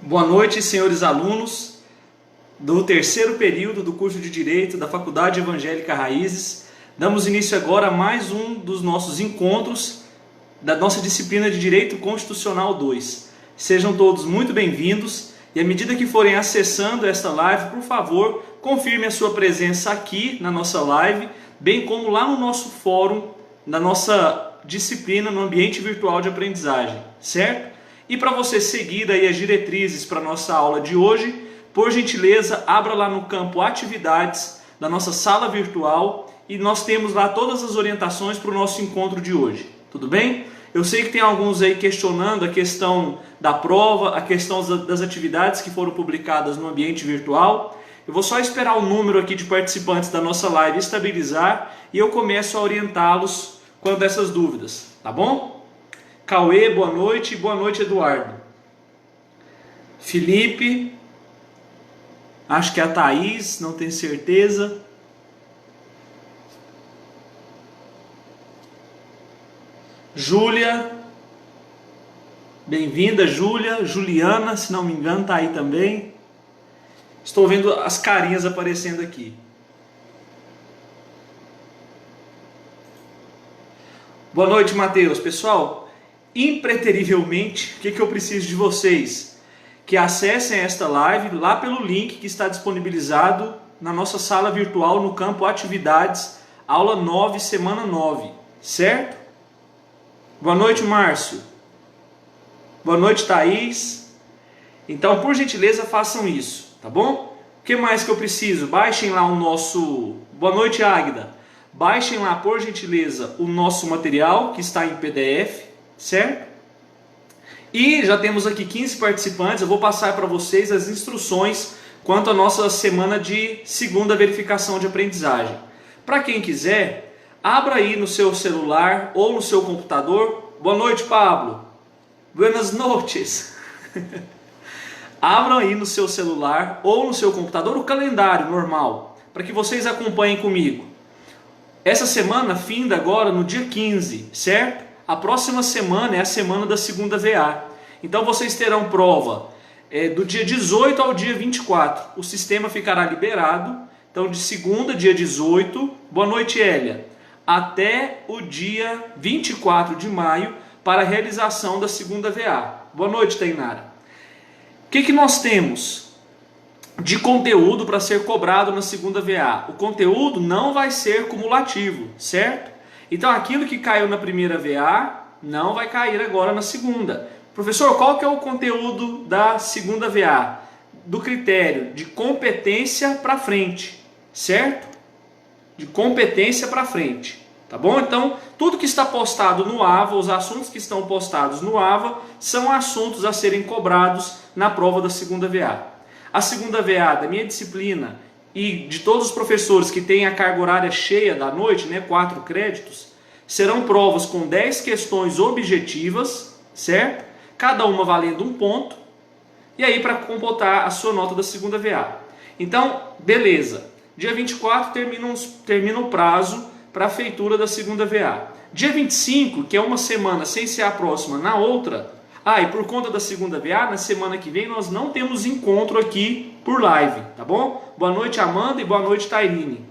Boa noite, senhores alunos do terceiro período do curso de Direito da Faculdade Evangélica Raízes. Damos início agora a mais um dos nossos encontros da nossa disciplina de Direito Constitucional 2. Sejam todos muito bem-vindos e à medida que forem acessando esta live, por favor, confirme a sua presença aqui na nossa live, bem como lá no nosso fórum, na nossa disciplina no ambiente virtual de aprendizagem, certo? E para você seguir aí as diretrizes para a nossa aula de hoje, por gentileza, abra lá no campo Atividades da nossa sala virtual e nós temos lá todas as orientações para o nosso encontro de hoje. Tudo bem? Eu sei que tem alguns aí questionando a questão da prova, a questão das atividades que foram publicadas no ambiente virtual. Eu vou só esperar o número aqui de participantes da nossa live estabilizar e eu começo a orientá-los quanto a essas dúvidas, tá bom? Cauê, boa noite. Boa noite, Eduardo. Felipe, acho que é a Thaís, não tenho certeza. Júlia, bem-vinda, Júlia. Juliana, se não me engano, está aí também. Estou vendo as carinhas aparecendo aqui. Boa noite, Matheus. Pessoal, impreterivelmente, o que eu preciso de vocês? Que acessem esta live lá pelo link que está disponibilizado na nossa sala virtual no campo Atividades, aula 9, semana 9, certo? Boa noite, Márcio. Boa noite, Thaís. Então, por gentileza, façam isso, tá bom? O que mais que eu preciso? Baixem lá o nosso... Boa noite, Águida. Baixem lá, por gentileza, o nosso material que está em PDF, certo? E já temos aqui 15 participantes. Eu vou passar para vocês as instruções quanto à nossa semana de segunda verificação de aprendizagem. Para quem quiser, abra aí no seu celular ou no seu computador. Boa noite, Pablo. Buenas noches. Abram aí no seu celular ou no seu computador o calendário normal, para que vocês acompanhem comigo. Essa semana finda agora no dia 15, certo? A próxima semana é a semana da segunda VA. Então vocês terão prova do dia 18 ao dia 24. O sistema ficará liberado. Então de segunda, dia 18, boa noite, Hélia, até o dia 24 de maio para a realização da segunda VA. Boa noite, Tainara. O que nós temos de conteúdo para ser cobrado na segunda VA? O conteúdo não vai ser cumulativo, certo? Então aquilo que caiu na primeira VA não vai cair agora na segunda. Professor, qual que é o conteúdo da segunda VA? Do critério de competência para frente, certo? De competência para frente, tá bom? Então, tudo que está postado no AVA, os assuntos que estão postados no AVA, são assuntos a serem cobrados na prova da segunda VA. A segunda VA da minha disciplina e de todos os professores que têm a carga horária cheia da noite, 4 créditos, serão provas com 10 questões objetivas, certo? Cada uma valendo 1 ponto, e aí para computar a sua nota da segunda VA. Então, beleza. Dia 24 termina o prazo para a feitura da segunda VA. Dia 25, que é uma semana sem ser a próxima na outra... e por conta da segunda VA, na semana que vem nós não temos encontro aqui por live, tá bom? Boa noite, Amanda, e boa noite, Tairine.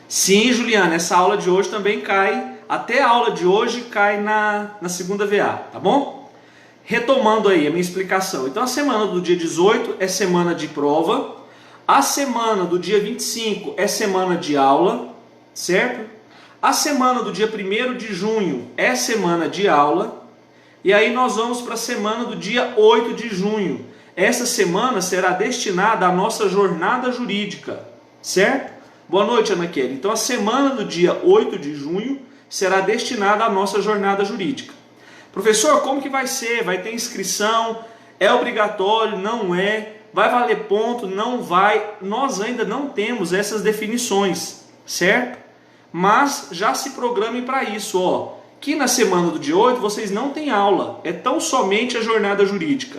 Sim, Juliana, essa aula de hoje também cai, até a aula de hoje cai na segunda VA, tá bom? Retomando aí a minha explicação. Então a semana do dia 18 é semana de prova, a semana do dia 25 é semana de aula, certo? A semana do dia 1º de junho é semana de aula. E aí nós vamos para a semana do dia 8 de junho. Essa semana será destinada à nossa jornada jurídica, certo? Boa noite, Ana Kelly. Então a semana do dia 8 de junho será destinada à nossa jornada jurídica. Professor, como que vai ser? Vai ter inscrição? É obrigatório? Não é? Vai valer ponto? Não vai? Nós ainda não temos essas definições, certo? Mas já se programem para isso, ó. Que na semana do dia 8 vocês não têm aula, é tão somente a jornada jurídica.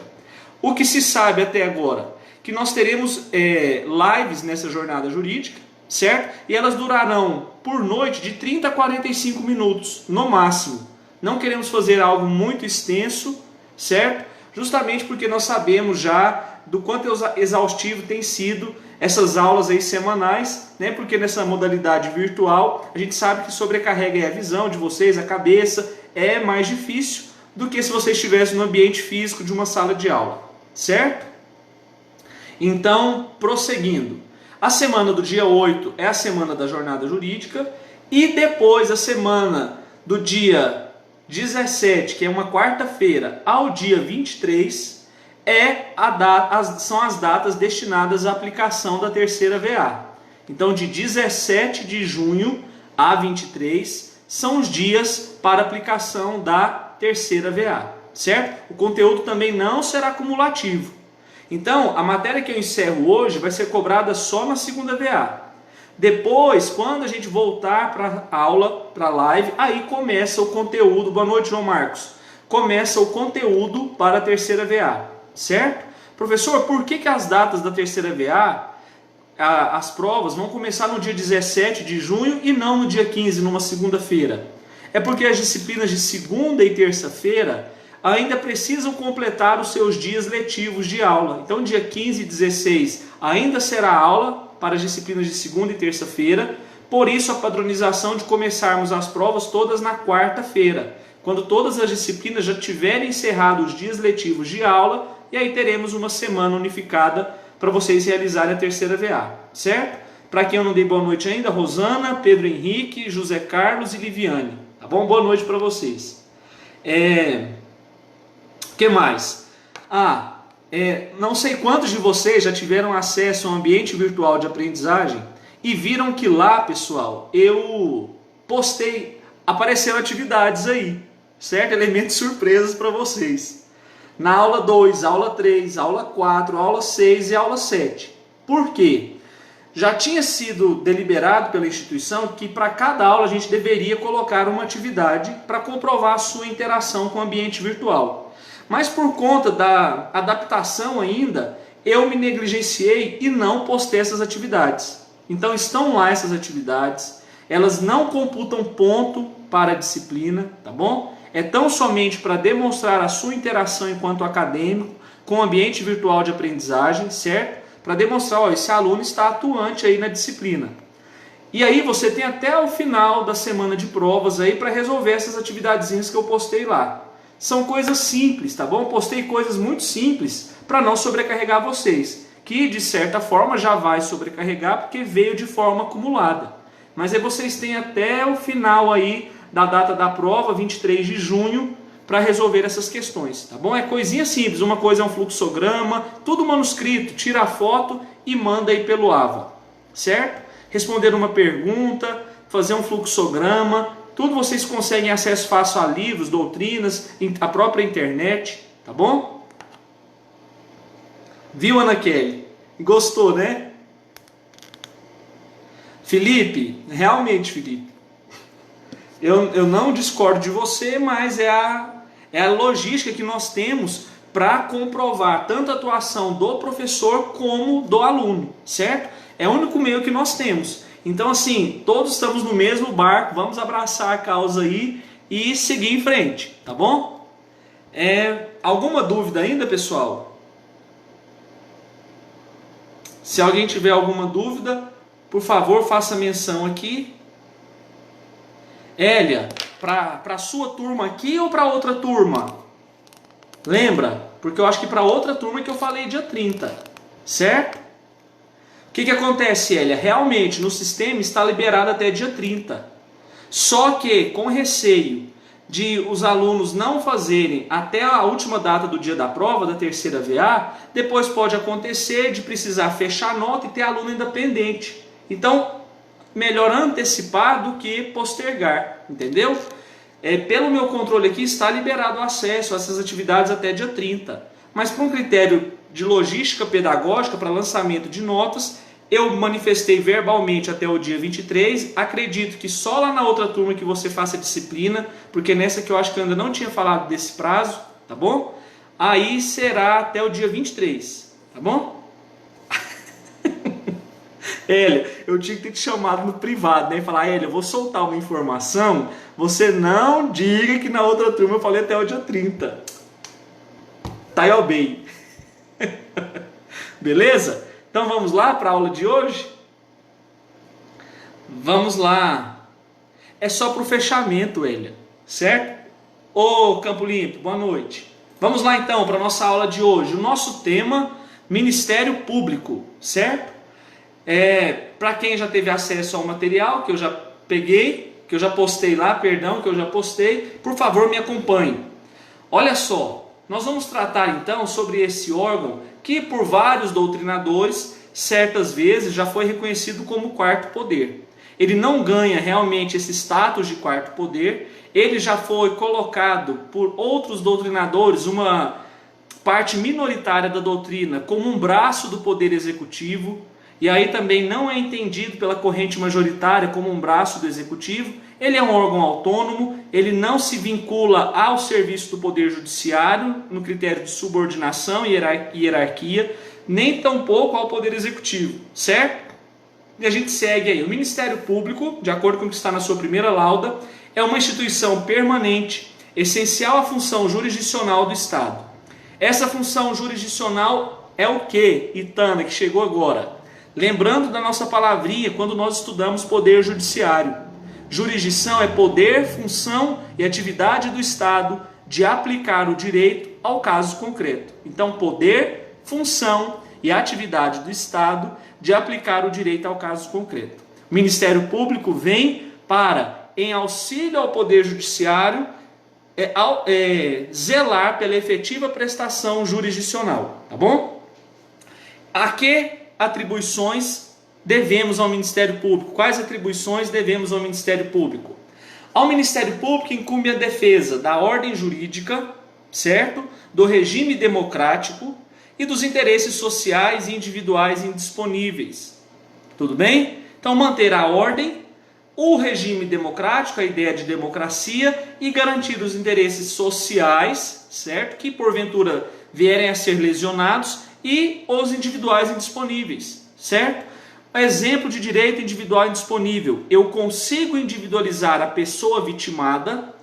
O que se sabe até agora? Que nós teremos lives nessa jornada jurídica, certo? E elas durarão por noite de 30 a 45 minutos, no máximo. Não queremos fazer algo muito extenso, certo? justamente porque nós sabemos já do quanto exaustivo tem sido essas aulas aí semanais, né? Porque nessa modalidade virtual a gente sabe que sobrecarrega a visão de vocês, a cabeça, é mais difícil do que se você estivesse no ambiente físico de uma sala de aula, certo? Então, prosseguindo, a semana do dia 8 é a semana da jornada jurídica e depois a semana do dia 17, que é uma quarta-feira, ao dia 23, são as datas destinadas à aplicação da terceira VA. Então, de 17 de junho a 23 são os dias para aplicação da terceira VA, certo? O conteúdo também não será cumulativo. Então, a matéria que eu encerro hoje vai ser cobrada só na segunda VA. Depois, quando a gente voltar para a aula, para a live, aí começa o conteúdo. Boa noite, João Marcos. Começa o conteúdo para a terceira VA, certo? Professor, por que as datas da terceira VA, as provas, vão começar no dia 17 de junho e não no dia 15, numa segunda-feira? É porque as disciplinas de segunda e terça-feira ainda precisam completar os seus dias letivos de aula. Então, dia 15 e 16 ainda será aula para as disciplinas de segunda e terça-feira. Por isso, a padronização de começarmos as provas todas na quarta-feira, quando todas as disciplinas já tiverem encerrado os dias letivos de aula, e aí teremos uma semana unificada para vocês realizarem a terceira VA, certo? Para quem eu não dei boa noite ainda, Rosana, Pedro Henrique, José Carlos e Liviane, tá bom? Boa noite para vocês. O que mais? Não sei quantos de vocês já tiveram acesso a um ambiente virtual de aprendizagem e viram que lá, pessoal, eu postei, apareceram atividades aí, certo? Elementos surpresas para vocês. Na aula 2, aula 3, aula 4, aula 6 e aula 7. Por quê? Já tinha sido deliberado pela instituição que para cada aula a gente deveria colocar uma atividade para comprovar a sua interação com o ambiente virtual. Mas por conta da adaptação ainda, eu me negligenciei e não postei essas atividades. Então estão lá essas atividades, elas não computam ponto para a disciplina, tá bom? É tão somente para demonstrar a sua interação enquanto acadêmico com o ambiente virtual de aprendizagem, certo? Para demonstrar, ó, esse aluno está atuante aí na disciplina. E aí você tem até o final da semana de provas aí para resolver essas atividadezinhas que eu postei lá. São coisas simples, tá bom? Postei coisas muito simples para não sobrecarregar vocês, que de certa forma já vai sobrecarregar porque veio de forma acumulada. Mas aí vocês têm até o final aí da data da prova, 23 de junho, para resolver essas questões, tá bom? É coisinha simples, uma coisa é um fluxograma, tudo manuscrito, tira a foto e manda aí pelo AVA, certo? Responder uma pergunta, fazer um fluxograma, tudo vocês conseguem acesso fácil a livros, doutrinas, a própria internet, tá bom? Viu, Ana Kelly? Gostou, né? Felipe, realmente, Felipe, eu não discordo de você, mas é a logística que nós temos para comprovar tanto a atuação do professor como do aluno, certo? É o único meio que nós temos. Então, assim, todos estamos no mesmo barco, vamos abraçar a causa aí e seguir em frente, tá bom? Alguma dúvida ainda, pessoal? Se alguém tiver alguma dúvida, por favor, faça menção aqui. Hélia, para a sua turma aqui ou para outra turma? Lembra? Porque eu acho que para outra turma que eu falei dia 30, certo? O que acontece, Hélia? Realmente, no sistema está liberado até dia 30. Só que, com receio de os alunos não fazerem até a última data do dia da prova, da terceira VA, depois pode acontecer de precisar fechar a nota e ter aluno ainda pendente. Então, melhor antecipar do que postergar, entendeu? Pelo meu controle aqui, está liberado o acesso a essas atividades até dia 30. Mas por um critério de logística pedagógica para lançamento de notas, eu manifestei verbalmente até o dia 23, acredito que só lá na outra turma que você faça disciplina, porque nessa que eu acho que eu ainda não tinha falado desse prazo, tá bom? Aí será até o dia 23, tá bom? Hélia, eu tinha que ter te chamado no privado, né? Falar, Hélia, eu vou soltar uma informação, você não diga que na outra turma eu falei até o dia 30. Taiobei. Beleza? Então vamos lá para a aula de hoje? Vamos lá. É só para o fechamento, Elia, certo? Ô Campo Limpo, boa noite. Vamos lá então para a nossa aula de hoje. O nosso tema, Ministério Público, certo? Para quem já teve acesso ao material que eu já peguei, que eu já postei lá, por favor me acompanhe. Olha só, nós vamos tratar então sobre esse órgão que por vários doutrinadores, certas vezes, já foi reconhecido como quarto poder. Ele não ganha realmente esse status de quarto poder, ele já foi colocado por outros doutrinadores, uma parte minoritária da doutrina, como um braço do poder executivo, e aí também não é entendido pela corrente majoritária como um braço do executivo. Ele é um órgão autônomo, ele não se vincula ao serviço do poder judiciário, no critério de subordinação e hierarquia, nem tampouco ao poder executivo, certo? E a gente segue aí. O Ministério Público, de acordo com o que está na sua primeira lauda, é uma instituição permanente, essencial à função jurisdicional do Estado. Essa função jurisdicional é o que, Itana, que chegou agora? Lembrando da nossa palavrinha quando nós estudamos poder judiciário. Jurisdição é poder, função e atividade do Estado de aplicar o direito ao caso concreto. Então, poder, função e atividade do Estado de aplicar o direito ao caso concreto. O Ministério Público vem para, em auxílio ao poder judiciário, zelar pela efetiva prestação jurisdicional. Tá bom? A que atribuições devemos ao Ministério Público? Quais atribuições devemos ao Ministério Público? Ao Ministério Público incumbe a defesa da ordem jurídica, certo? Do regime democrático e dos interesses sociais e individuais indisponíveis. Tudo bem? Então manter a ordem, o regime democrático, a ideia de democracia, e garantir os interesses sociais, certo? Que porventura vierem a ser lesionados, e os individuais indisponíveis, certo? Exemplo de direito individual indisponível: eu consigo individualizar a pessoa vitimada,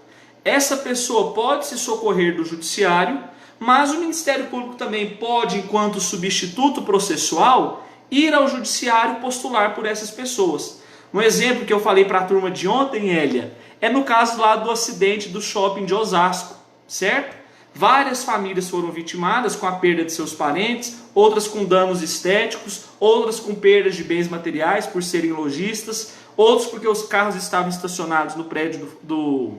essa pessoa pode se socorrer do judiciário, mas o Ministério Público também pode, enquanto substituto processual, ir ao judiciário postular por essas pessoas. Um exemplo que eu falei para a turma de ontem, Elia, é no caso lá do acidente do shopping de Osasco, certo? Várias famílias foram vitimadas com a perda de seus parentes, outras com danos estéticos, outras com perdas de bens materiais por serem lojistas, outros porque os carros estavam estacionados no prédio do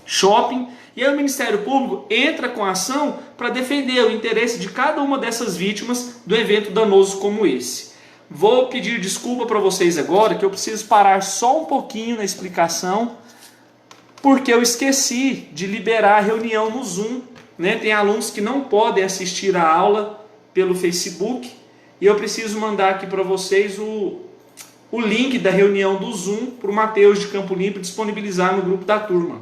shopping. E aí o Ministério Público entra com a ação para defender o interesse de cada uma dessas vítimas do evento danoso como esse. Vou pedir desculpa para vocês agora, que eu preciso parar só um pouquinho na explicação, porque eu esqueci de liberar a reunião no Zoom, né? Tem alunos que não podem assistir a aula pelo Facebook, e eu preciso mandar aqui para vocês o link da reunião do Zoom para o Matheus de Campo Limpo disponibilizar no grupo da turma.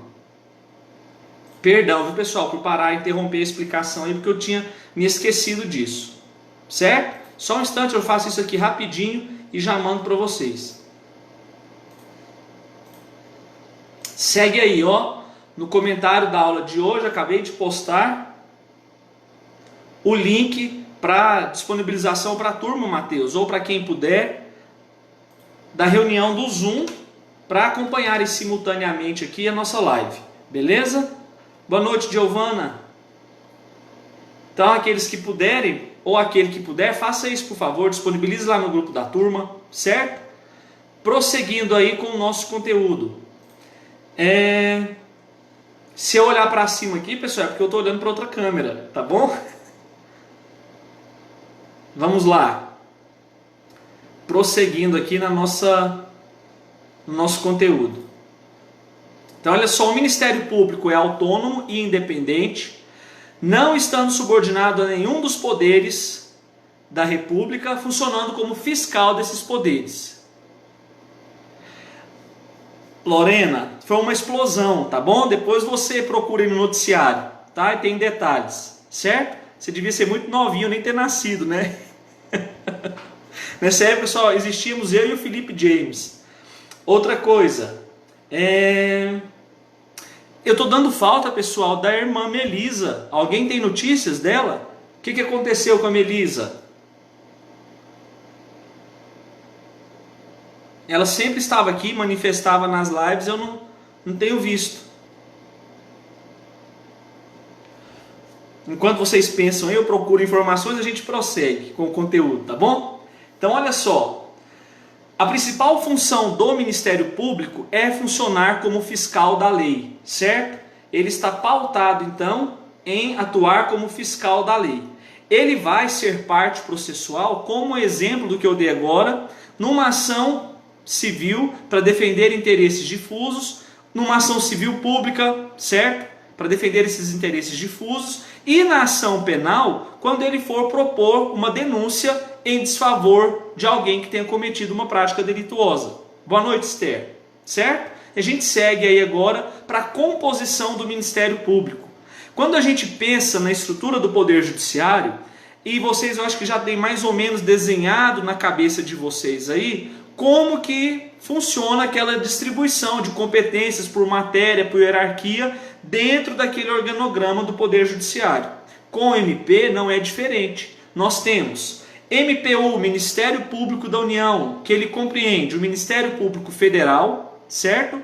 Perdão, viu, pessoal, por parar e interromper a explicação aí, porque eu tinha me esquecido disso, certo? Só um instante, eu faço isso aqui rapidinho e já mando para vocês. Segue aí, ó, no comentário da aula de hoje, acabei de postar o link para disponibilização para a turma, Matheus, ou para quem puder, da reunião do Zoom, para acompanharem simultaneamente aqui a nossa live, beleza? Boa noite, Giovana. Então, aqueles que puderem, ou aquele que puder, faça isso, por favor, disponibilize lá no grupo da turma, certo? Prosseguindo aí com o nosso conteúdo. Se eu olhar para cima aqui, pessoal, é porque eu estou olhando para outra câmera, tá bom? Vamos lá. Prosseguindo aqui no nosso conteúdo. Então, olha só, o Ministério Público é autônomo e independente, não estando subordinado a nenhum dos poderes da República, funcionando como fiscal desses poderes. Lorena, foi uma explosão, tá bom? Depois você procura aí no noticiário, tá? E tem detalhes, certo? Você devia ser muito novinho, nem ter nascido, né? Nessa época só existíamos eu e o Felipe James. Outra coisa, Eu estou dando falta, pessoal, da irmã Melisa. Alguém tem notícias dela? O que aconteceu com a Melisa? Ela sempre estava aqui, manifestava nas lives, eu não tenho visto. Enquanto vocês pensam, eu procuro informações, a gente prossegue com o conteúdo, tá bom? Então olha só, a principal função do Ministério Público é funcionar como fiscal da lei, certo? Ele está pautado então em atuar como fiscal da lei. Ele vai ser parte processual, como exemplo do que eu dei agora, numa ação civil para defender interesses difusos, numa ação civil pública, certo? Para defender esses interesses difusos, e na ação penal, quando ele for propor uma denúncia em desfavor de alguém que tenha cometido uma prática delituosa. Boa noite, Esther. Certo? A gente segue aí agora para a composição do Ministério Público. Quando a gente pensa na estrutura do Poder Judiciário, e vocês eu acho que já tem mais ou menos desenhado na cabeça de vocês aí, como que funciona aquela distribuição de competências por matéria, por hierarquia, dentro daquele organograma do Poder Judiciário. Com o MP não é diferente. Nós temos MPU, Ministério Público da União, que ele compreende o Ministério Público Federal, certo?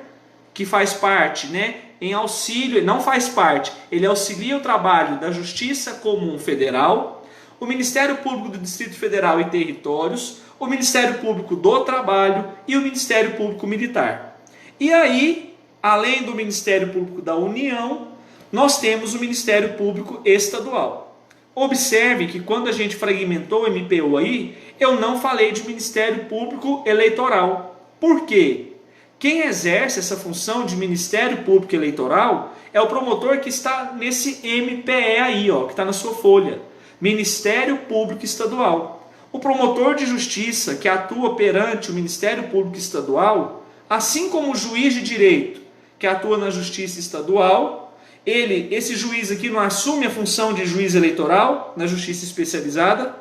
Que faz parte, né, em auxílio, não faz parte, ele auxilia o trabalho da Justiça Comum Federal, o Ministério Público do Distrito Federal e Territórios, o Ministério Público do Trabalho e o Ministério Público Militar. E aí, além do Ministério Público da União, nós temos o Ministério Público Estadual. Observe que quando a gente fragmentou o MPU aí, eu não falei de Ministério Público Eleitoral. Por quê? Quem exerce essa função de Ministério Público Eleitoral é o promotor que está nesse MPE aí, ó, que está na sua folha. Ministério Público Estadual. O promotor de justiça que atua perante o Ministério Público Estadual, assim como o juiz de direito que atua na Justiça Estadual, esse juiz aqui não assume a função de juiz eleitoral na Justiça Especializada,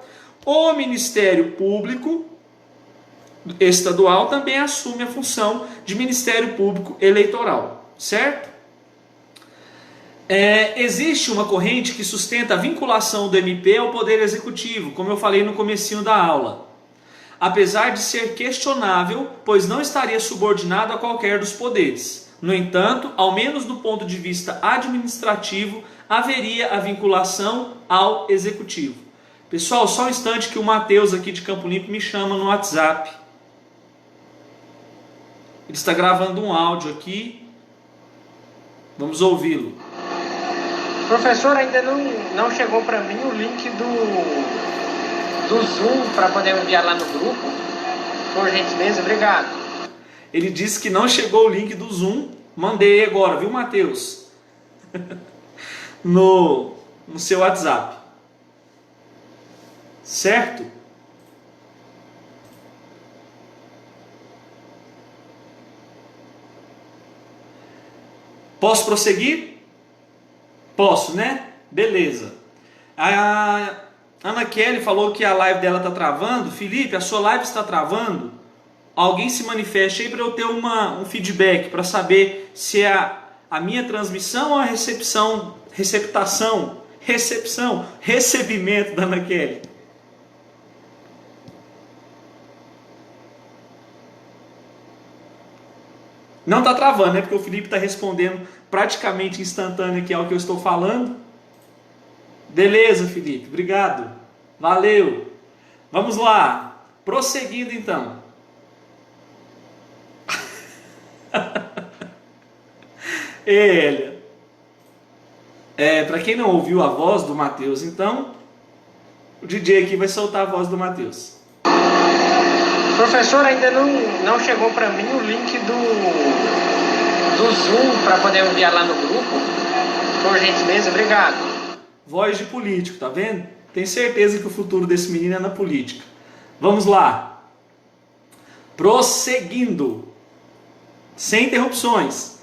o Ministério Público Estadual também assume a função de Ministério Público Eleitoral, certo? Existe uma corrente que sustenta a vinculação do MP ao Poder Executivo, como eu falei no comecinho da aula. Apesar de ser questionável, pois não estaria subordinado a qualquer dos poderes. No entanto, ao menos do ponto de vista administrativo, haveria a vinculação ao Executivo. Pessoal, só um instante que o Matheus aqui de Campo Limpo me chama no WhatsApp. Ele está gravando um áudio aqui. Vamos ouvi-lo. Professor, ainda não chegou para mim o link do Zoom para poder enviar lá no grupo. Por gentileza, obrigado. Ele disse que não chegou o link do Zoom. Mandei agora, viu, Matheus? no seu WhatsApp. Certo? Posso prosseguir? Posso, né? Beleza. A Ana Kelly falou que a live dela está travando. Felipe, a sua live está travando? Alguém se manifeste aí para eu ter um feedback, para saber se é a minha recebimento da Ana Kelly. Não está travando, né? Porque o Felipe está respondendo praticamente instantâneo aqui ao que eu estou falando. Beleza, Felipe, obrigado. Valeu. Vamos lá. Prosseguindo então. Elia. Para quem não ouviu a voz do Matheus, então, o DJ aqui vai soltar a voz do Matheus. Professor, ainda não chegou para mim o link do Zoom para poder enviar lá no grupo. Por gentileza, obrigado. Voz de político, tá vendo? Tenho certeza que o futuro desse menino é na política. Vamos lá. Prosseguindo. Sem interrupções.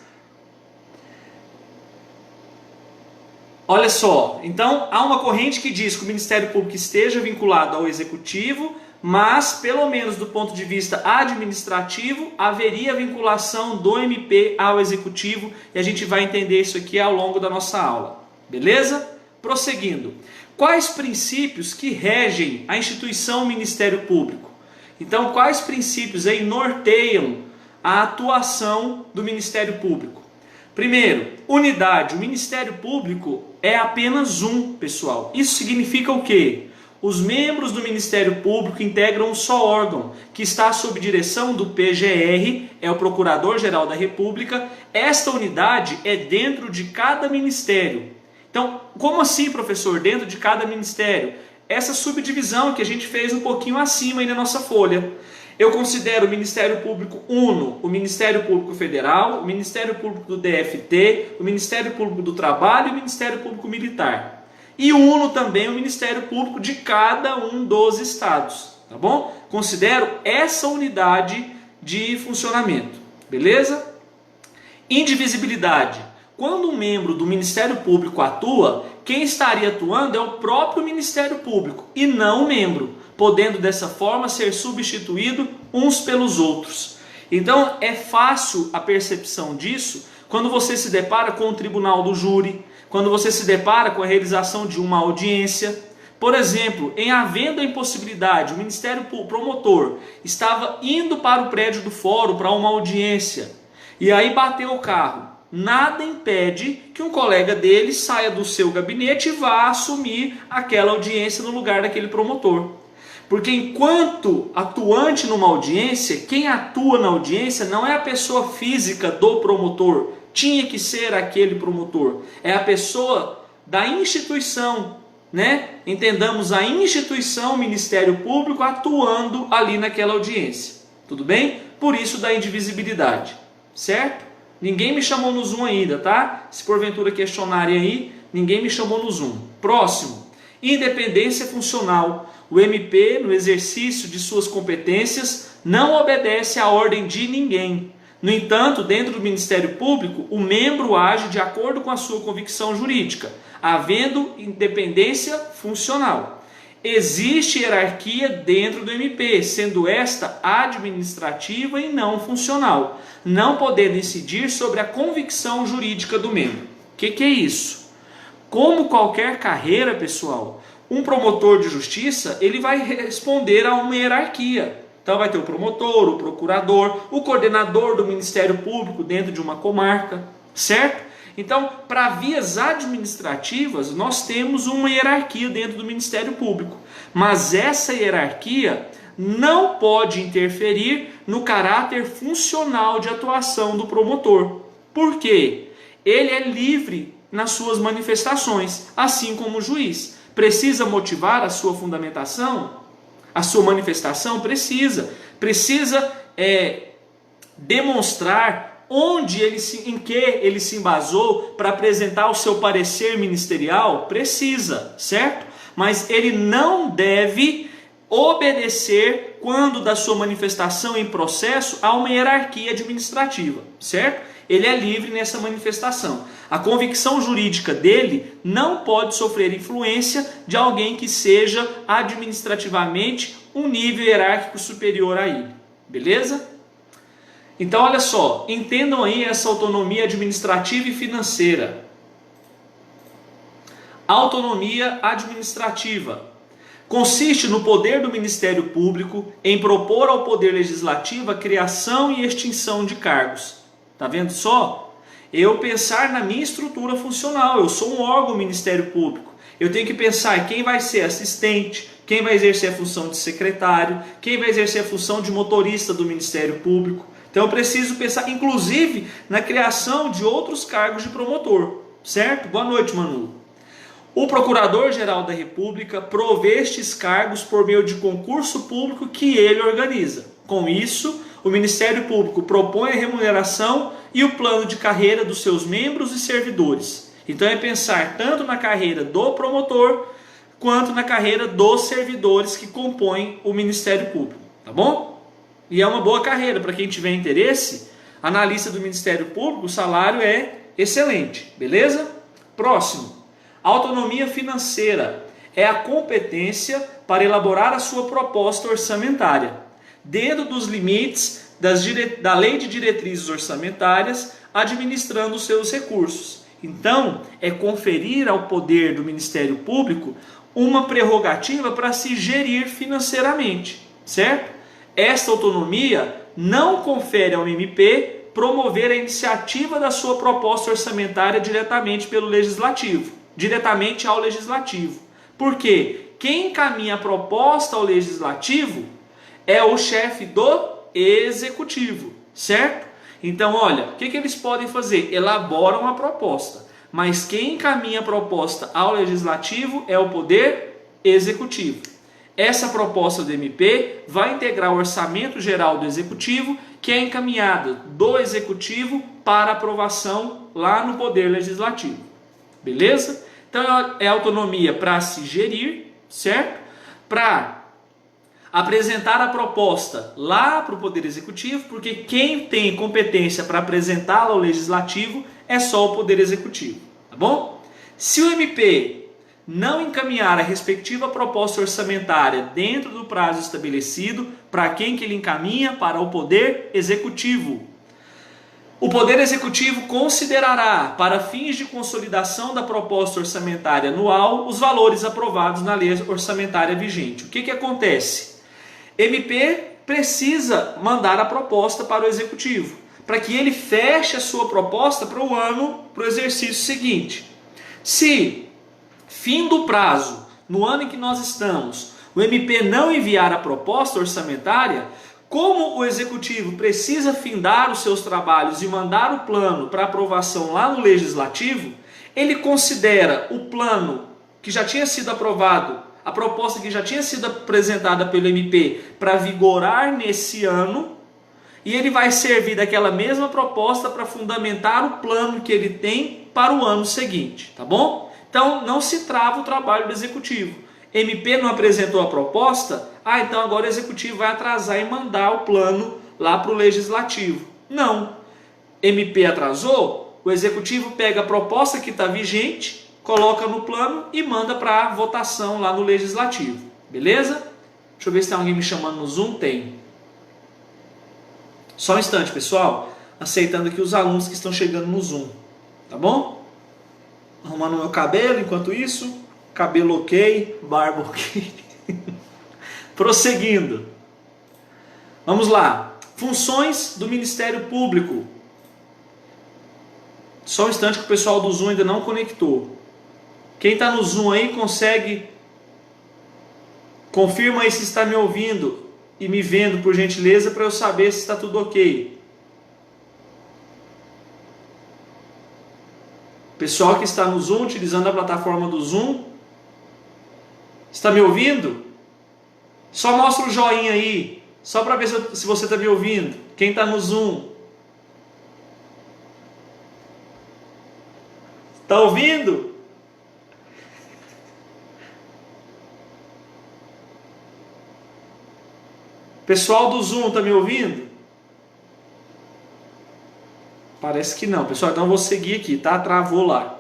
Olha só, então há uma corrente que diz que o Ministério Público esteja vinculado ao Executivo, mas, pelo menos do ponto de vista administrativo, haveria vinculação do MP ao Executivo, e a gente vai entender isso aqui ao longo da nossa aula. Beleza? Prosseguindo. Quais princípios que regem a instituição Ministério Público? Então, quais princípios aí norteiam a atuação do Ministério Público? Primeiro, unidade. O Ministério Público é apenas um, pessoal. Isso significa o quê? Os membros do Ministério Público integram um só órgão, que está sob direção do PGR, é o Procurador-Geral da República. Esta unidade é dentro de cada ministério. Então, como assim, professor, dentro de cada ministério? Essa subdivisão que a gente fez um pouquinho acima aí na nossa folha. Eu considero o Ministério Público Uno, o Ministério Público Federal, o Ministério Público do DFT, o Ministério Público do Trabalho e o Ministério Público Militar. E uno também o Ministério Público de cada um dos estados, tá bom? Considero essa unidade de funcionamento, beleza? Indivisibilidade. Quando um membro do Ministério Público atua, quem estaria atuando é o próprio Ministério Público e não o membro, podendo dessa forma ser substituído uns pelos outros. Então é fácil a percepção disso quando você se depara com o tribunal do júri, quando você se depara com a realização de uma audiência. Por exemplo, em havendo a impossibilidade, o Ministério Promotor estava indo para o prédio do fórum para uma audiência, e aí bateu o carro. Nada impede que um colega dele saia do seu gabinete e vá assumir aquela audiência no lugar daquele promotor. Porque enquanto atuante numa audiência, quem atua na audiência não é a pessoa física do promotor, tinha que ser aquele promotor, é a pessoa da instituição, né? Entendamos a instituição Ministério Público atuando ali naquela audiência, tudo bem? Por isso da indivisibilidade, certo? Ninguém me chamou no Zoom ainda, tá? Se porventura questionarem aí, ninguém me chamou no Zoom. Próximo, independência funcional. O MP, no exercício de suas competências, não obedece à ordem de ninguém. No entanto, dentro do Ministério Público, o membro age de acordo com a sua convicção jurídica, havendo independência funcional. Existe hierarquia dentro do MP, sendo esta administrativa e não funcional, não podendo incidir sobre a convicção jurídica do membro. O que é isso? Como qualquer carreira, pessoal, um promotor de justiça ele vai responder a uma hierarquia. Então vai ter o promotor, o procurador, o coordenador do Ministério Público dentro de uma comarca, certo? Então, para vias administrativas, nós temos uma hierarquia dentro do Ministério Público. Mas essa hierarquia não pode interferir no caráter funcional de atuação do promotor. Por quê? Ele é livre nas suas manifestações, assim como o juiz. Precisa motivar a sua fundamentação? A sua manifestação precisa demonstrar em que ele se embasou para apresentar o seu parecer ministerial, precisa, certo? Mas ele não deve obedecer quando da sua manifestação em processo a uma hierarquia administrativa, certo? Ele é livre nessa manifestação. A convicção jurídica dele não pode sofrer influência de alguém que seja administrativamente um nível hierárquico superior a ele. Beleza? Então, olha só, entendam aí essa autonomia administrativa e financeira. Autonomia administrativa consiste no poder do Ministério Público em propor ao Poder Legislativo a criação e extinção de cargos. Tá vendo só? Eu pensar na minha estrutura funcional, eu sou um órgão Ministério Público. Eu tenho que pensar quem vai ser assistente, quem vai exercer a função de secretário, quem vai exercer a função de motorista do Ministério Público. Então eu preciso pensar, inclusive, na criação de outros cargos de promotor, certo? Boa noite, Manu. O Procurador-Geral da República provê estes cargos por meio de concurso público que ele organiza. Com isso, o Ministério Público propõe a remuneração e o plano de carreira dos seus membros e servidores. Então é pensar tanto na carreira do promotor, quanto na carreira dos servidores que compõem o Ministério Público. Tá bom? E é uma boa carreira. Para quem tiver interesse, analista do Ministério Público, o salário é excelente. Beleza? Próximo. Autonomia financeira. é a competência para elaborar a sua proposta orçamentária, dentro dos limites da Lei de Diretrizes Orçamentárias, administrando os seus recursos. Então, é conferir ao poder do Ministério Público uma prerrogativa para se gerir financeiramente, certo? Esta autonomia não confere ao MP promover a iniciativa da sua proposta orçamentária diretamente ao Legislativo. Por quê? Quem encaminha a proposta ao Legislativo é o chefe do Executivo, certo? Então, olha, o que eles podem fazer? Elaboram a proposta, mas quem encaminha a proposta ao Legislativo é o Poder Executivo. Essa proposta do MP vai integrar o Orçamento Geral do Executivo, que é encaminhada do Executivo para aprovação lá no Poder Legislativo. Beleza? Então é autonomia para se gerir, certo? Para apresentar a proposta lá para o Poder Executivo, porque quem tem competência para apresentá-la ao Legislativo é só o Poder Executivo, tá bom? Se o MP não encaminhar a respectiva proposta orçamentária dentro do prazo estabelecido, para quem que ele encaminha? Para o Poder Executivo. O Poder Executivo considerará, para fins de consolidação da proposta orçamentária anual, os valores aprovados na lei orçamentária vigente. O que acontece? MP precisa mandar a proposta para o Executivo, para que ele feche a sua proposta para o exercício seguinte. Se, fim do prazo, no ano em que nós estamos, o MP não enviar a proposta orçamentária, como o Executivo precisa findar os seus trabalhos e mandar o plano para aprovação lá no Legislativo, ele considera o plano que já tinha sido aprovado, a proposta que já tinha sido apresentada pelo MP para vigorar nesse ano, e ele vai servir daquela mesma proposta para fundamentar o plano que ele tem para o ano seguinte, tá bom? Então não se trava o trabalho do Executivo. MP não apresentou a proposta, então agora o Executivo vai atrasar e mandar o plano lá para o Legislativo. Não. MP atrasou, o Executivo pega a proposta que está vigente, coloca no plano e manda para votação lá no Legislativo. Beleza? Deixa eu ver se tem alguém me chamando no Zoom. Tem. Só um instante, pessoal. Aceitando aqui os alunos que estão chegando no Zoom. Tá bom? Arrumando meu cabelo enquanto isso. Cabelo ok, barba ok. Prosseguindo. Vamos lá. Funções do Ministério Público. Só um instante que o pessoal do Zoom ainda não conectou. Quem está no Zoom aí consegue... Confirma aí se está me ouvindo e me vendo, por gentileza, para eu saber se está tudo ok. Pessoal que está no Zoom, utilizando a plataforma do Zoom, está me ouvindo? Só mostra o joinha aí, só para ver se você está me ouvindo. Quem está no Zoom? Está ouvindo? Pessoal do Zoom, está me ouvindo? Parece que não, pessoal. Então eu vou seguir aqui, tá? Travou lá.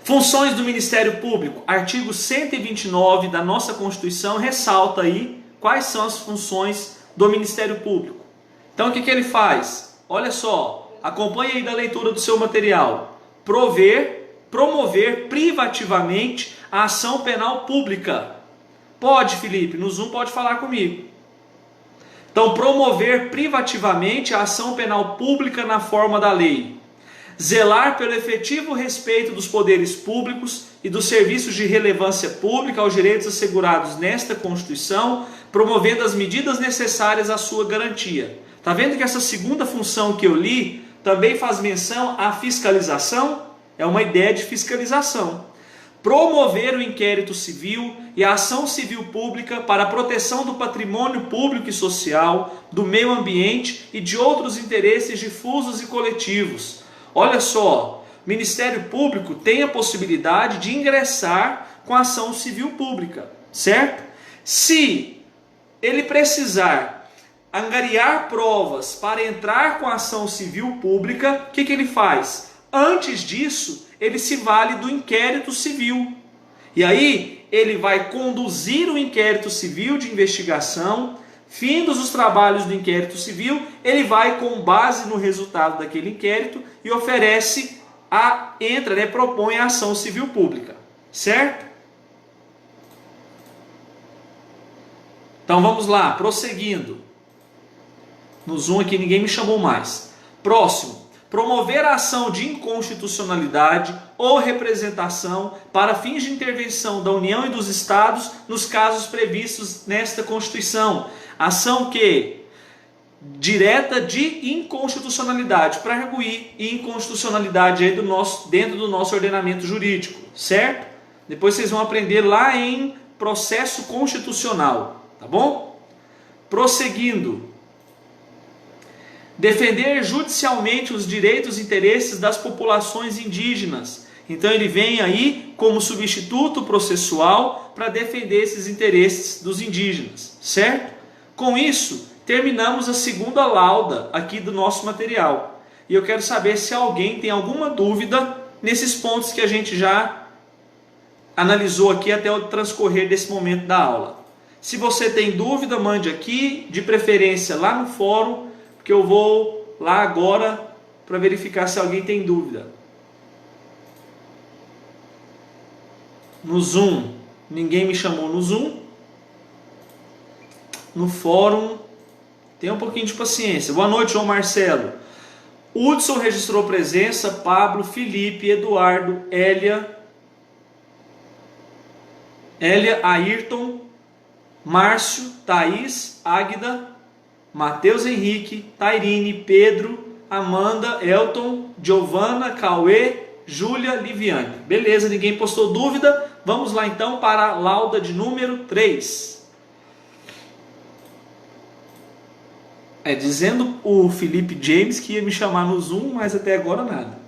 Funções do Ministério Público. Artigo 129 da nossa Constituição ressalta aí quais são as funções do Ministério Público. Então o que ele faz? Olha só, acompanhe aí da leitura do seu material. Promover privativamente a ação penal pública. Pode, Felipe, no Zoom pode falar comigo. Então, promover privativamente a ação penal pública na forma da lei. Zelar pelo efetivo respeito dos poderes públicos e dos serviços de relevância pública aos direitos assegurados nesta Constituição, promovendo as medidas necessárias à sua garantia. Está vendo que essa segunda função que eu li também faz menção à fiscalização? É uma ideia de fiscalização. Promover o inquérito civil e a ação civil pública para a proteção do patrimônio público e social, do meio ambiente e de outros interesses difusos e coletivos. Olha só, o Ministério Público tem a possibilidade de ingressar com a ação civil pública, certo? Se ele precisar angariar provas para entrar com a ação civil pública, o que ele faz? Antes disso, ele se vale do inquérito civil. E aí ele vai conduzir o inquérito civil de investigação. Findos os trabalhos do inquérito civil, ele vai com base no resultado daquele inquérito e propõe a ação civil pública, certo? Então vamos lá, prosseguindo. No Zoom aqui ninguém me chamou mais. Próximo. Promover a ação de inconstitucionalidade ou representação para fins de intervenção da União e dos Estados nos casos previstos nesta Constituição. Ação que? Direta de inconstitucionalidade, para arguir inconstitucionalidade aí dentro do nosso ordenamento jurídico, certo? Depois vocês vão aprender lá em processo constitucional, tá bom? Prosseguindo. Defender judicialmente os direitos e interesses das populações indígenas. Então ele vem aí como substituto processual para defender esses interesses dos indígenas, certo? Com isso, terminamos a segunda lauda aqui do nosso material. E eu quero saber se alguém tem alguma dúvida nesses pontos que a gente já analisou aqui até o transcorrer desse momento da aula. Se você tem dúvida, mande aqui, de preferência lá no fórum, porque eu vou lá agora para verificar se alguém tem dúvida. No Zoom, ninguém me chamou no Zoom. No fórum, tenha um pouquinho de paciência. Boa noite, João Marcelo. Hudson registrou presença, Pablo, Felipe, Eduardo, Hélia, Ayrton, Márcio, Thaís, Águida, Matheus Henrique, Tairine, Pedro, Amanda, Elton, Giovana, Cauê, Júlia, Liviane. Beleza, ninguém postou dúvida. Vamos lá então para a lauda de número 3. Dizendo o Felipe James que ia me chamar no Zoom, mas até agora nada.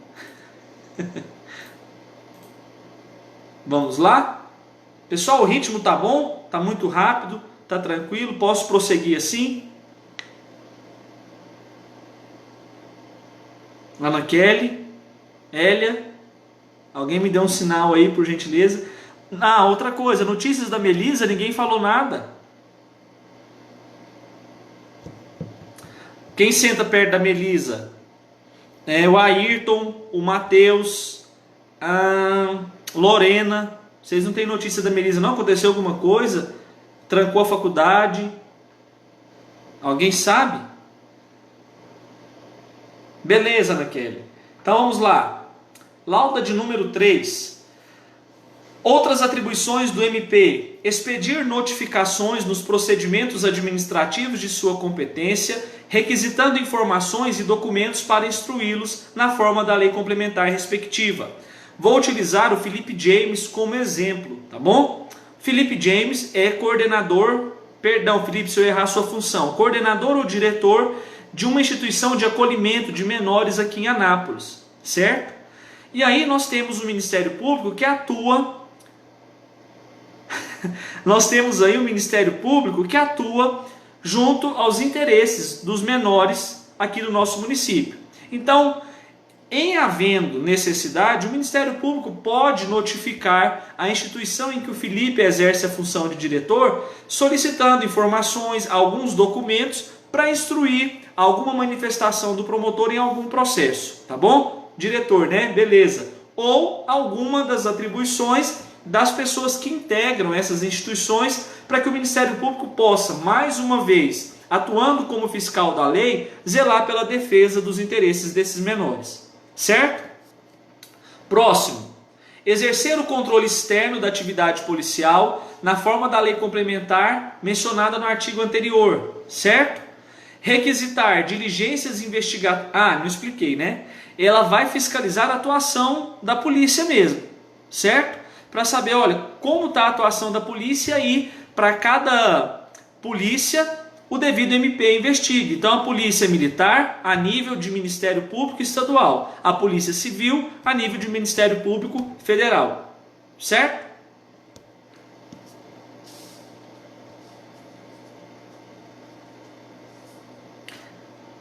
Vamos lá? Pessoal, o ritmo tá bom? Tá muito rápido? Tá tranquilo? Posso prosseguir assim? Ana Kelly, Hélia, alguém me dê um sinal aí, por gentileza. Outra coisa, notícias da Melisa, ninguém falou nada. Quem senta perto da Melisa? O Ayrton, o Matheus, a Lorena. Vocês não têm notícia da Melisa não? Aconteceu alguma coisa? Trancou a faculdade? Alguém sabe? Beleza, Ana Kelly. Então vamos lá. Lauda de número 3. Outras atribuições do MP: expedir notificações nos procedimentos administrativos de sua competência, requisitando informações e documentos para instruí-los na forma da lei complementar respectiva. Vou utilizar o Felipe James como exemplo, tá bom? Felipe James é coordenador, Felipe, se eu errar a sua função, coordenador ou diretor de uma instituição de acolhimento de menores aqui em Anápolis, certo? E aí nós temos o Ministério Público que atua nós temos aí o Ministério Público que atua junto aos interesses dos menores aqui do nosso município. Então, em havendo necessidade, o Ministério Público pode notificar a instituição em que o Felipe exerce a função de diretor, solicitando informações, alguns documentos, para instruir alguma manifestação do promotor em algum processo, tá bom? Diretor, né? Beleza. Ou alguma das atribuições das pessoas que integram essas instituições, para que o Ministério Público possa, mais uma vez, atuando como fiscal da lei, zelar pela defesa dos interesses desses menores. Certo? Próximo. Exercer o controle externo da atividade policial na forma da lei complementar mencionada no artigo anterior. Certo? Requisitar diligências investigatórias. Não expliquei, né? Ela vai fiscalizar a atuação da polícia mesmo. Certo? Para saber, olha, como está a atuação da polícia e para cada polícia o devido MP investigue. Então a polícia militar a nível de Ministério Público Estadual, a polícia civil a nível de Ministério Público Federal. Certo?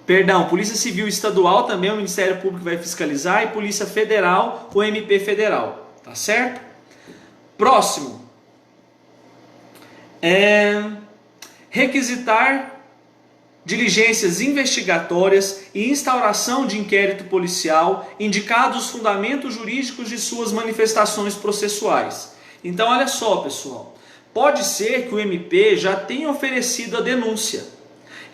Perdão, Polícia Civil Estadual também o Ministério Público vai fiscalizar e Polícia Federal o MP Federal. Tá certo? Próximo. Requisitar diligências investigatórias e instauração de inquérito policial, indicados os fundamentos jurídicos de suas manifestações processuais. Então, olha só, pessoal. Pode ser que o MP já tenha oferecido a denúncia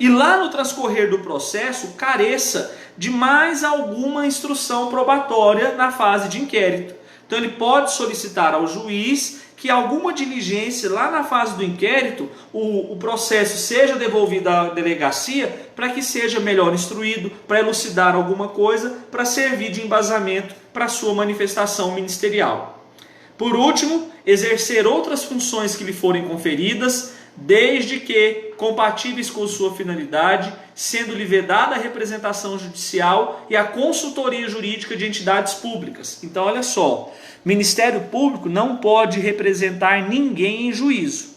e lá no transcorrer do processo careça de mais alguma instrução probatória na fase de inquérito. Então ele pode solicitar ao juiz que alguma diligência lá na fase do inquérito, o processo seja devolvido à delegacia para que seja melhor instruído, para elucidar alguma coisa, para servir de embasamento para a sua manifestação ministerial. Por último, exercer outras funções que lhe forem conferidas, desde que compatíveis com sua finalidade, sendo-lhe vedada a representação judicial e a consultoria jurídica de entidades públicas. Então, olha só, Ministério Público não pode representar ninguém em juízo,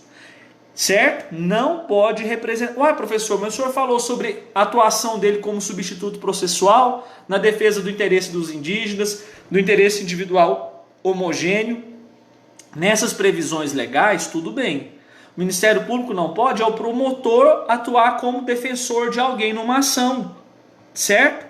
certo? Não pode representar... Ué, professor, mas o senhor falou sobre a atuação dele como substituto processual na defesa do interesse dos indígenas, do interesse individual homogêneo. Nessas previsões legais, tudo bem. O Ministério Público não pode, é o promotor atuar como defensor de alguém numa ação, certo?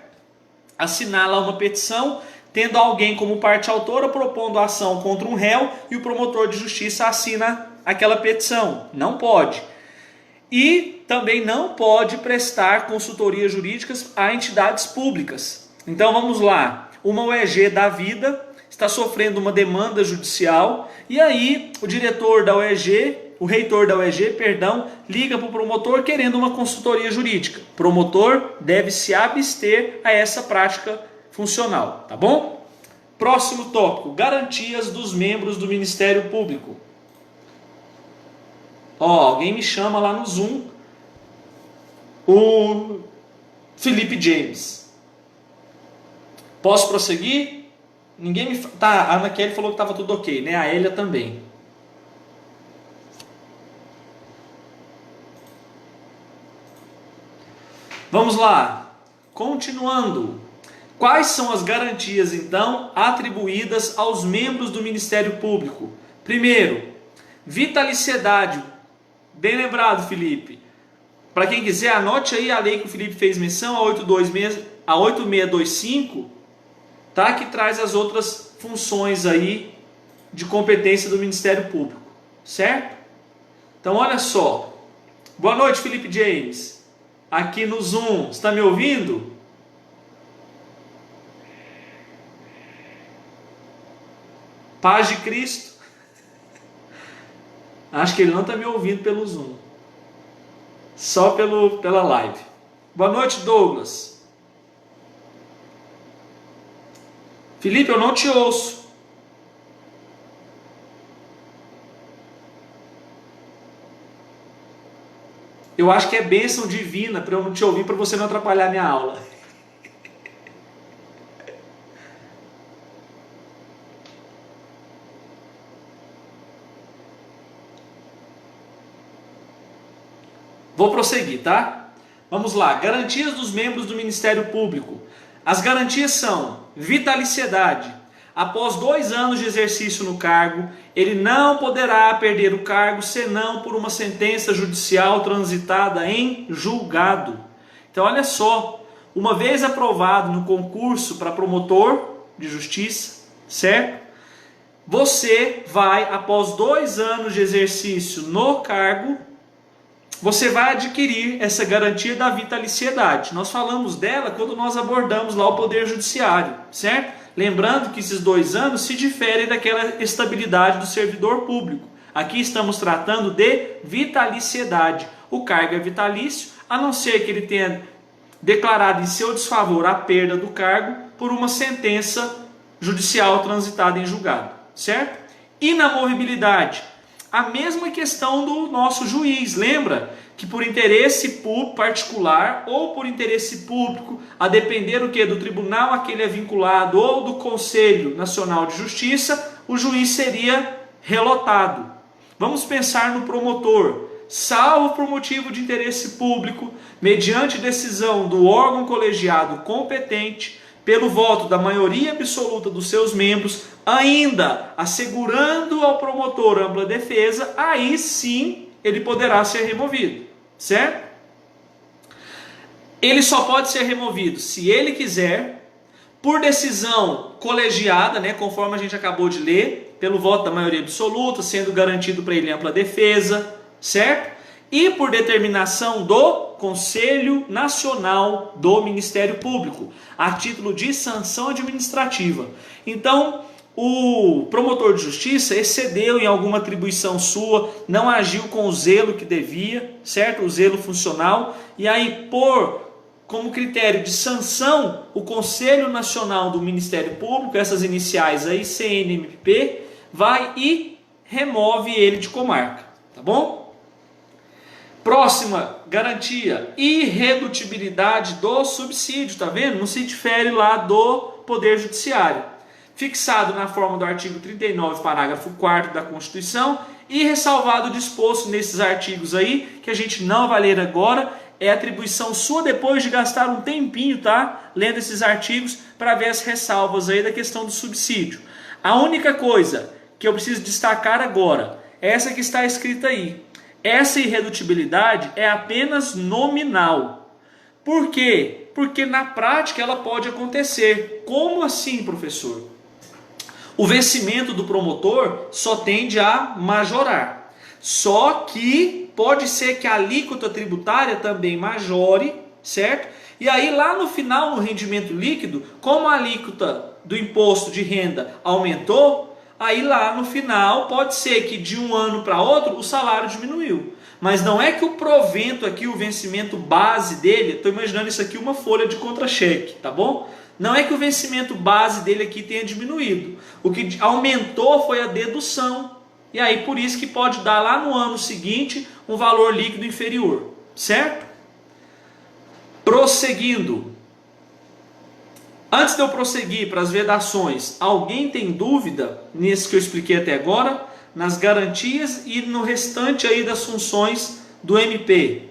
Assinar lá uma petição, tendo alguém como parte autora propondo a ação contra um réu e o promotor de justiça assina aquela petição. Não pode. E também não pode prestar consultorias jurídicas a entidades públicas. Então vamos lá. Uma OEG da vida está sofrendo uma demanda judicial e aí o diretor da OEG, o reitor da OEG, liga para o promotor querendo uma consultoria jurídica. O promotor deve se abster a essa prática funcional, tá bom? Próximo tópico, garantias dos membros do Ministério Público. Alguém me chama lá no Zoom, o Felipe James. Posso prosseguir? Ninguém me... Tá, a Ana Kelly falou que estava tudo ok, né? A Elia também. Vamos lá. Continuando. Quais são as garantias, então, atribuídas aos membros do Ministério Público? Primeiro, vitaliciedade. Bem lembrado, Felipe. Para quem quiser, anote aí a lei que o Felipe fez menção, a 8625, tá? Que traz as outras funções aí de competência do Ministério Público, certo? Então, olha só. Boa noite, Felipe James. Aqui no Zoom, está me ouvindo? Paz de Cristo. Acho que ele não está me ouvindo pelo Zoom. Só pela live. Boa noite, Douglas. Felipe, eu não te ouço. Eu acho que é bênção divina para eu não te ouvir, para você não atrapalhar minha aula. Vou prosseguir, tá? Vamos lá. Garantias dos membros do Ministério Público. As garantias são vitaliciedade. Após 2 anos de exercício no cargo, ele não poderá perder o cargo senão por uma sentença judicial transitada em julgado. Então, olha só. Uma vez aprovado no concurso para promotor de justiça, certo? Você vai, após 2 anos de exercício no cargo, você vai adquirir essa garantia da vitaliciedade. Nós falamos dela quando nós abordamos lá o Poder Judiciário, certo? Lembrando que esses 2 anos se diferem daquela estabilidade do servidor público. Aqui estamos tratando de vitaliciedade. O cargo é vitalício, a não ser que ele tenha declarado em seu desfavor a perda do cargo por uma sentença judicial transitada em julgado, certo? Inamovibilidade. A mesma questão do nosso juiz, lembra? Que por interesse particular ou por interesse público, a depender do que? Do tribunal a que ele é vinculado ou do Conselho Nacional de Justiça, o juiz seria relotado. Vamos pensar no promotor. Salvo por motivo de interesse público, mediante decisão do órgão colegiado competente, pelo voto da maioria absoluta dos seus membros, ainda assegurando ao promotor ampla defesa, aí sim ele poderá ser removido, certo? Ele só pode ser removido se ele quiser, por decisão colegiada, né, conforme a gente acabou de ler, pelo voto da maioria absoluta, sendo garantido para ele ampla defesa, certo? E por determinação do Conselho Nacional do Ministério Público, a título de sanção administrativa. Então, o promotor de justiça excedeu em alguma atribuição sua, não agiu com o zelo que devia, certo? O zelo funcional, e aí como critério de sanção, o Conselho Nacional do Ministério Público, essas iniciais aí, CNMP, vai e remove ele de comarca, tá bom? Próxima garantia, irredutibilidade do subsídio, tá vendo? Não se difere lá do Poder Judiciário. Fixado na forma do artigo 39, parágrafo 4º da Constituição e ressalvado o disposto nesses artigos aí, que a gente não vai ler agora, é atribuição sua depois de gastar um tempinho, tá? Lendo esses artigos para ver as ressalvas aí da questão do subsídio. A única coisa que eu preciso destacar agora, é essa que está escrita aí. Essa irredutibilidade é apenas nominal. Por quê? Porque na prática ela pode acontecer. Como assim, professor? O vencimento do promotor só tende a majorar. Só que pode ser que a alíquota tributária também majore, certo? E aí lá no final, no rendimento líquido, como a alíquota do imposto de renda aumentou, aí lá no final pode ser que de um ano para outro o salário diminuiu. Mas não é que o provento aqui, o vencimento base dele, estou imaginando isso aqui uma folha de contra-cheque, tá bom? Não é que o vencimento base dele aqui tenha diminuído. O que aumentou foi a dedução. E aí por isso que pode dar lá no ano seguinte um valor líquido inferior, certo? Prosseguindo. Antes de eu prosseguir para as vedações, alguém tem dúvida nisso que eu expliquei até agora? Nas garantias e no restante aí das funções do MP?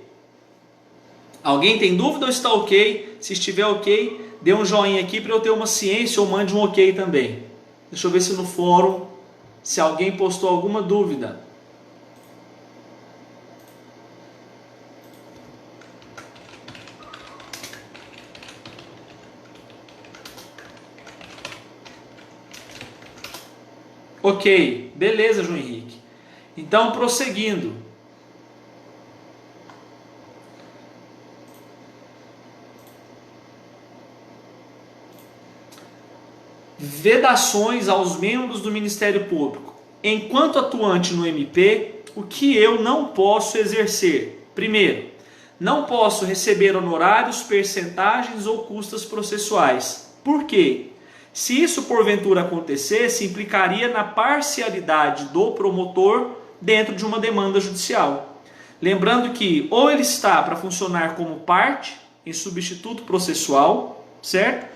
Alguém tem dúvida ou está ok? Se estiver ok, dê um joinha aqui para eu ter uma ciência ou mande um ok também. Deixa eu ver se no fórum, se alguém postou alguma dúvida. Ok, beleza, João Henrique. Então, prosseguindo. Vedações aos membros do Ministério Público. Enquanto atuante no MP, o que eu não posso exercer? Primeiro, não posso receber honorários, percentagens ou custas processuais. Por quê? Se isso porventura acontecesse, implicaria na parcialidade do promotor dentro de uma demanda judicial. Lembrando que ou ele está para funcionar como parte em substituto processual, certo?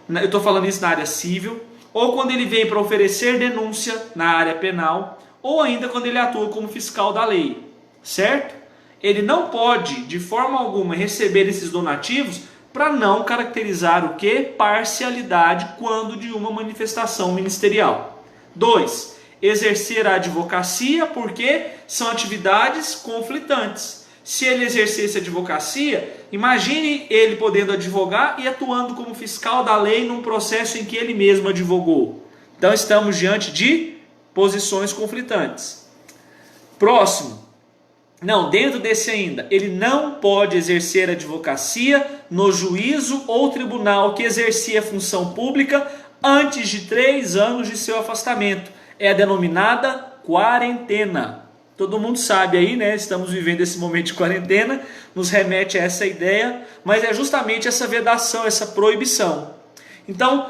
Eu estou falando isso na área civil, ou quando ele vem para oferecer denúncia na área penal, ou ainda quando ele atua como fiscal da lei, certo? Ele não pode, de forma alguma, receber esses donativos para não caracterizar o que? Parcialidade quando de uma manifestação ministerial. 2. Exercer a advocacia porque são atividades conflitantes. Se ele exercesse a advocacia, imagine ele podendo advogar e atuando como fiscal da lei num processo em que ele mesmo advogou. Então estamos diante de posições conflitantes. Próximo. Não, dentro desse ainda, ele não pode exercer advocacia no juízo ou tribunal que exercia função pública antes de 3 anos de seu afastamento. É a denominada quarentena. Todo mundo sabe aí, né? Estamos vivendo esse momento de quarentena, nos remete a essa ideia, mas é justamente essa vedação, essa proibição. Então,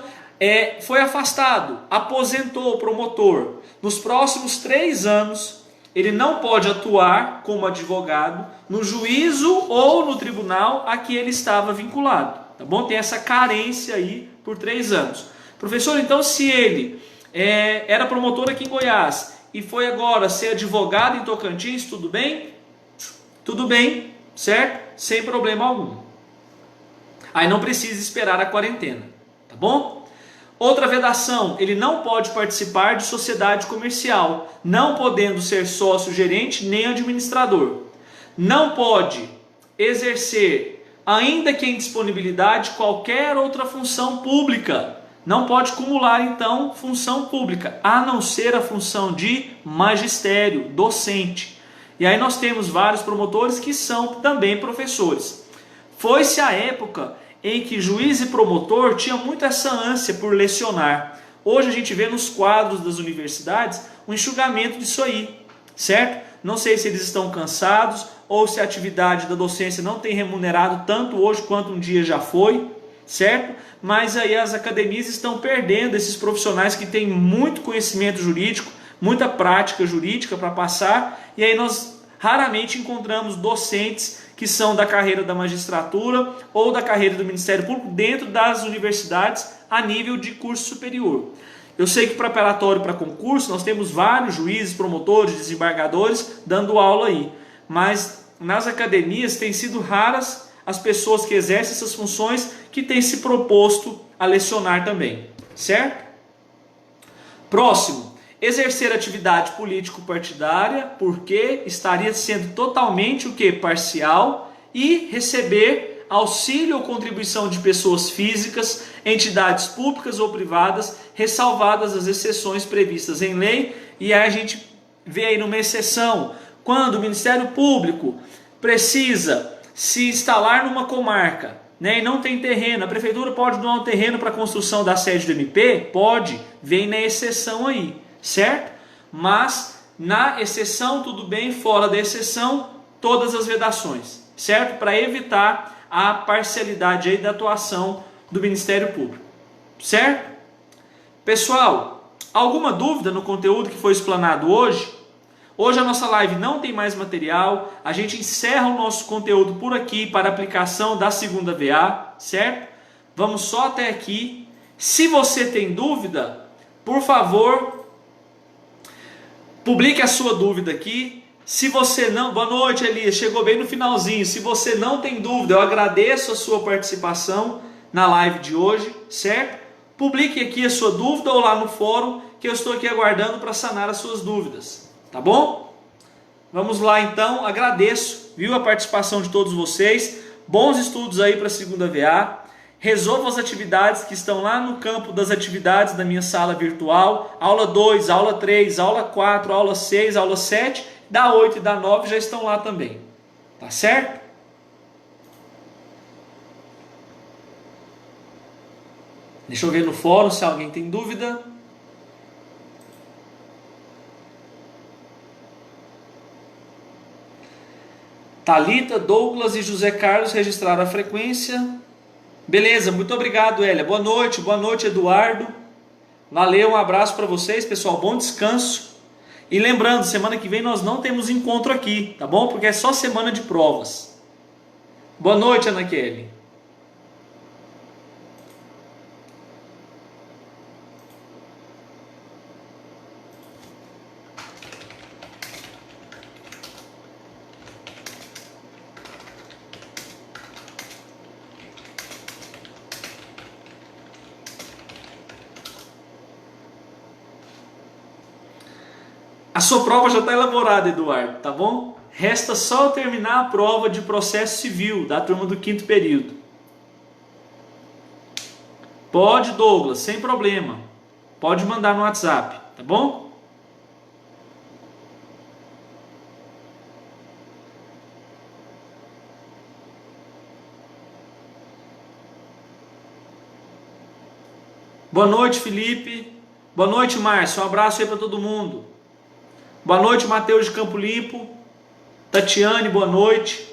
foi afastado, aposentou o promotor. Nos próximos 3 anos, ele não pode atuar como advogado no juízo ou no tribunal a que ele estava vinculado. Tá bom? Tem essa carência aí por 3 anos. Professor, então se ele era promotor aqui em Goiás e foi agora ser advogado em Tocantins, tudo bem? Tudo bem, certo? Sem problema algum. Aí não precisa esperar a quarentena, tá bom? bom? Outra vedação, ele não pode participar de sociedade comercial, não podendo ser sócio, gerente nem administrador. Não pode exercer, ainda que em disponibilidade, qualquer outra função pública. Não pode acumular, então, função pública, a não ser a função de magistério, docente. E aí nós temos vários promotores que são também professores. Foi-se a época em que juiz e promotor tinham muito essa ânsia por lecionar. Hoje a gente vê nos quadros das universidades um enxugamento disso aí, certo? Não sei se eles estão cansados ou se a atividade da docência não tem remunerado tanto hoje quanto um dia já foi, certo? Mas aí as academias estão perdendo esses profissionais que têm muito conhecimento jurídico, muita prática jurídica para passar, e aí nós raramente encontramos docentes que são da carreira da magistratura ou da carreira do Ministério Público dentro das universidades a nível de curso superior. Eu sei que preparatório para concurso nós temos vários juízes, promotores, desembargadores dando aula aí, mas nas academias tem sido raras as pessoas que exercem essas funções que têm se proposto a lecionar também, certo? Próximo, exercer atividade político-partidária, porque estaria sendo totalmente o que? Parcial, e receber auxílio ou contribuição de pessoas físicas, entidades públicas ou privadas, ressalvadas as exceções previstas em lei. E aí a gente vê aí numa exceção, quando o Ministério Público precisa se instalar numa comarca, né, e não tem terreno, a prefeitura pode doar um terreno para a construção da sede do MP? Pode, vem na exceção aí, certo? Mas na exceção tudo bem, fora da exceção todas as vedações, certo? Para evitar a parcialidade aí da atuação do Ministério Público, certo? Pessoal, alguma dúvida no conteúdo que foi explanado hoje? Hoje a nossa live não tem mais material, a gente encerra o nosso conteúdo por aqui para aplicação da segunda VA, certo? Vamos só até aqui. Se você tem dúvida, por favor, publique a sua dúvida aqui. Se você não... Boa noite, Elias, chegou bem no finalzinho. Se você não tem dúvida, eu agradeço a sua participação na live de hoje, certo? Publique aqui a sua dúvida ou lá no fórum, que eu estou aqui aguardando para sanar as suas dúvidas. Tá bom? Vamos lá então, agradeço, viu, a participação de todos vocês, bons estudos aí para a segunda VA, resolvam as atividades que estão lá no campo das atividades da minha sala virtual, aula 2, aula 3, aula 4, aula 6, aula 7, da 8 e da 9 já estão lá também, tá certo? Deixa eu ver no fórum se alguém tem dúvida. Thalita, Douglas e José Carlos registraram a frequência. Beleza, muito obrigado, Hélia. Boa noite, Eduardo. Valeu, um abraço para vocês, pessoal. Bom descanso. E lembrando, semana que vem nós não temos encontro aqui, tá bom? Porque é só semana de provas. Boa noite, Ana Kelly. A sua prova já está elaborada, Eduardo, tá bom? Resta só terminar a prova de processo civil da turma do 5º período. Pode, Douglas, sem problema. Pode mandar no WhatsApp, tá bom? Boa noite, Felipe. Boa noite, Márcio. Um abraço aí para todo mundo. Boa noite, Matheus de Campo Limpo. Tatiane, boa noite.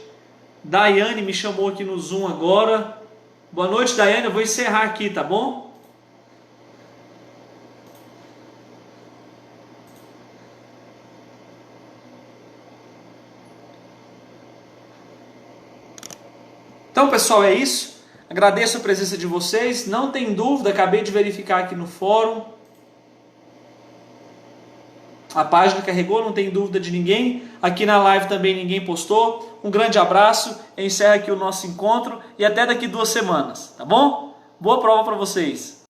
Daiane me chamou aqui no Zoom agora. Boa noite, Daiane. Eu vou encerrar aqui, tá bom? Então, pessoal, é isso. Agradeço a presença de vocês. Não tem dúvida, acabei de verificar aqui no fórum. A página carregou, não tem dúvida de ninguém. Aqui na live também ninguém postou. Um grande abraço, encerra aqui o nosso encontro e até daqui 2 semanas, tá bom? Boa prova para vocês!